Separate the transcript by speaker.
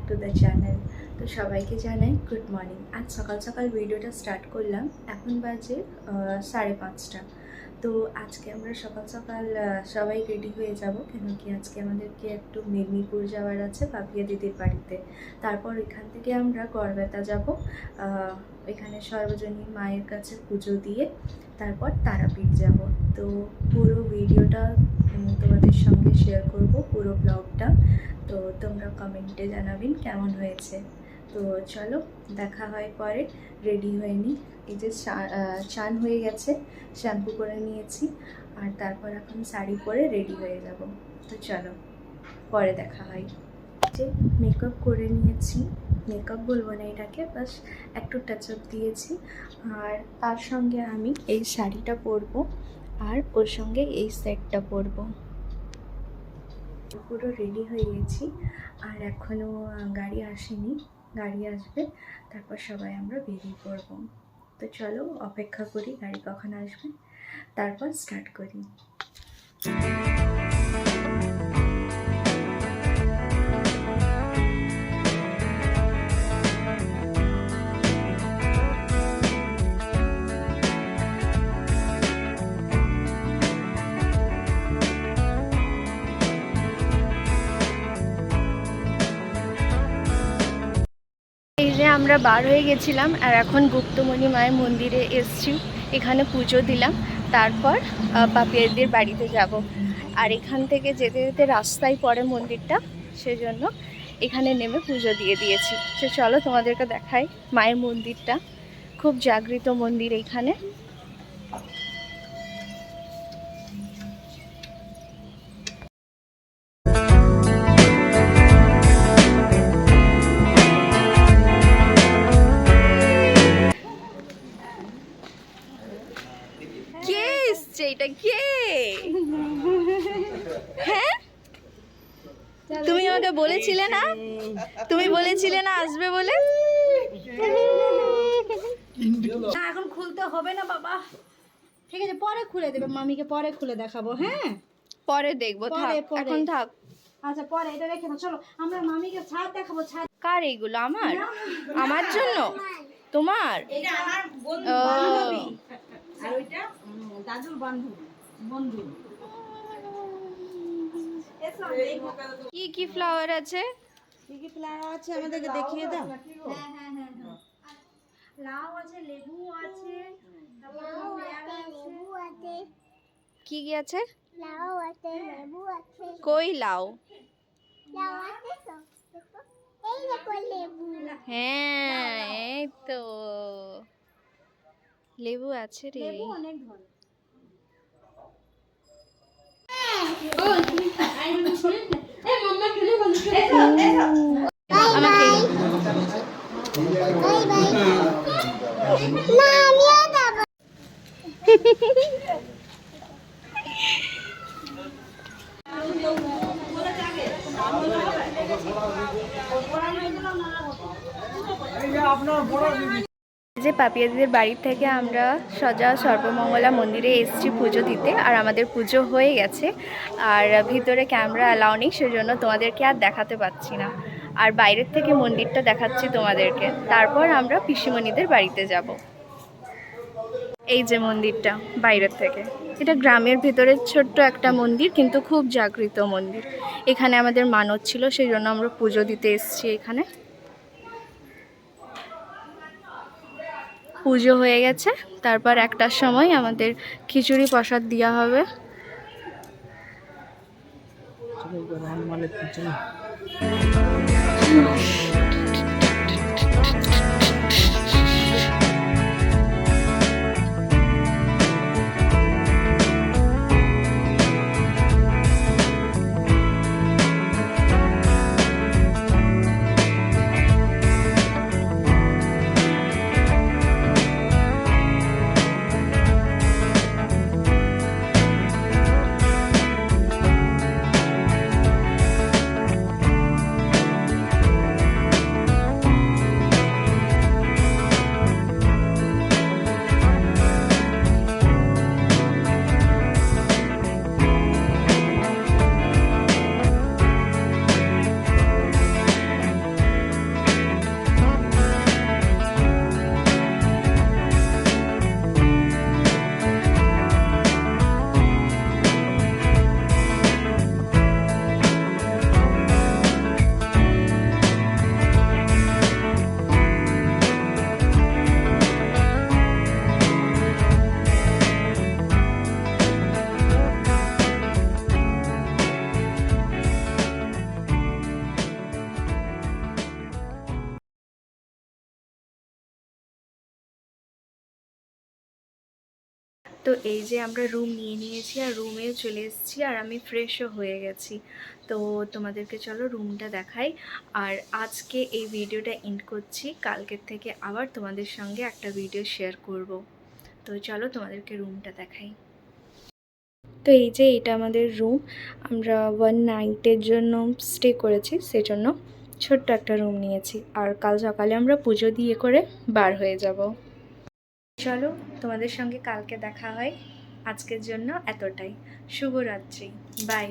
Speaker 1: To the channel. তো সবাইকে জানাই গুড মর্নিং। আজ সকাল সকাল ভিডিওটা স্টার্ট করলাম। এখন বাজে 5:30। তো আজকে আমরা সকাল সকাল সবাই রেডি হয়ে যাব, কেন কি আজকে আমাদেরকে একটু মেদিনীপুর যাওয়ার আছে পাপিয়া দিদির বাড়িতে। তারপর এখান থেকে আমরা গড়বেতা যাব, এখানে সর্বজনীন মায়ের কাছে পুজো দিয়ে তারপর তারাপীঠ যাব। তো পুরো ভিডিওটা তোমাদের সঙ্গে শেয়ার করব, পুরো ব্লগটা। তো তোমরা কমেন্টে জানাবেন কেমন হয়েছে। তো চলো দেখা হয় পরে। রেডি হয়ে নিই। এই যে চান হয়ে গেছে, শ্যাম্পু করে নিয়েছি, আর তারপর এখন শাড়ি পরে রেডি হয়ে যাব। তো চলো পরে দেখা হয়। যে মেকআপ করে নিয়েছি, মেকআপ বলবো না এটাকে, বাস একটু টাচ আপ দিয়েছি। আর তার সঙ্গে আমি এই শাড়িটা পরবো, আর ওর সঙ্গে এই সেটটা পরবো। পুরো রেডি হয়ে গেছি, আর এখনও গাড়ি আসেনি, গাড়ি আসবে তারপর সবাই আমরা বেরিয়ে পড়বো। তো চলো অপেক্ষা করি গাড়ি কখন আসবে, তারপর স্টার্ট করি। এই যে আমরা বার হয়ে গেছিলাম, আর এখন গুপ্তমণি মায়ের মন্দিরে এসছি, এখানে পুজো দিলাম, তারপর পাপিয়াদের বাড়িতে যাব। আর এখান থেকে যেতে যেতে রাস্তায় পড়ে মন্দিরটা, সেজন্য এখানে নেমে পুজো দিয়ে দিয়েছি। সে চলো তোমাদেরকে দেখাই মায়ের মন্দিরটা, খুব জাগৃত মন্দির এইখানে। এটা কে? হ্যাঁ, তুমি আমাকে বলেছিলে না, তুমি বলেছিলে না আসবে বলে।
Speaker 2: এখন খুলতে হবে না বাবা, ঠিক আছে পরে খুলে দেবে, মামিকে পরে খুলে দেখাবো। হ্যাঁ
Speaker 1: পরে দেখবো, থাক এখন থাক।
Speaker 2: আচ্ছা পরে এটা রেখে দাও, চলো আমরা মামিকে ছাদ দেখাবো। ছাদ
Speaker 1: কার এইগুলো? আমার আমার জন্য? তোমার?
Speaker 2: এটা আমার বন্ধু, আর ওইটা দাদুর বন্ধু।
Speaker 1: কি কি ফ্লাওয়ার আছে?
Speaker 2: কি কি ফ্লাওয়ার আছে আমাদেরকে দেখিয়ে দাও। হ্যাঁ লাউ আছে, লেবু আছে,
Speaker 1: কি কি আছে?
Speaker 3: লাউ আছে, লেবু আছে।
Speaker 1: কই লাউ?
Speaker 3: লাউ আছে তো, দেখো এই দেখো লেবু।
Speaker 1: হ্যাঁ এই তো লেবু আছে রে।
Speaker 2: লেবু অনেক ধরনের।
Speaker 1: আমাকে
Speaker 3: বাই বাই। না আমিও যাব।
Speaker 1: যে পাপিয়াদিদের বাড়ি থেকে আমরা সজা সর্বমঙ্গলা মন্দিরে এসেছি পুজো দিতে, আর আমাদের পুজো হয়ে গেছে। আর ভিতরে ক্যামেরা অ্যালাউ নেই, সেজন্য তোমাদেরকে আর দেখাতে পাচ্ছি না। আর বাইরের থেকে মন্দিরটা দেখাচ্ছি তোমাদেরকে, তারপর আমরা পিসিমণিদের বাড়িতে যাব। এই যে মন্দিরটা বাইরের থেকে, এটা গ্রামের ভিতরে ছোট্ট একটা মন্দির, কিন্তু খুব জাগৃত মন্দির। এখানে আমাদের মানত ছিল, সেই জন্য আমরা পুজো দিতে এসেছি এখানে। পুজো হয়ে গেছে, তারপর 1টার সময় আমাদের খিচুড়ি প্রসাদ দেওয়া হবে। তো এই যে আমরা রুম নিয়ে নিয়েছি আর রুমেও চলে এসেছি আর আমি ফ্রেশও হয়ে গেছি। তো তোমাদেরকে চলো রুমটা দেখাই। আর আজকে এই ভিডিওটা এন্ড করছি, কালকের থেকে আবার তোমাদের সঙ্গে একটা ভিডিও শেয়ার করব। তো চলো তোমাদেরকে রুমটা দেখাই। তো এই যে এটা আমাদের রুম, আমরা 1 নাইটের জন্য স্টে করেছি, সেজন্য ছোট্ট একটা রুম নিয়েছি। আর কাল সকালে আমরা পুজো দিয়ে করে বার হয়ে যাব। চলো তোমাদের সঙ্গে কালকে দেখা হয়। আজকের জন্য এতটাই। শুভরাত্রি, বাই।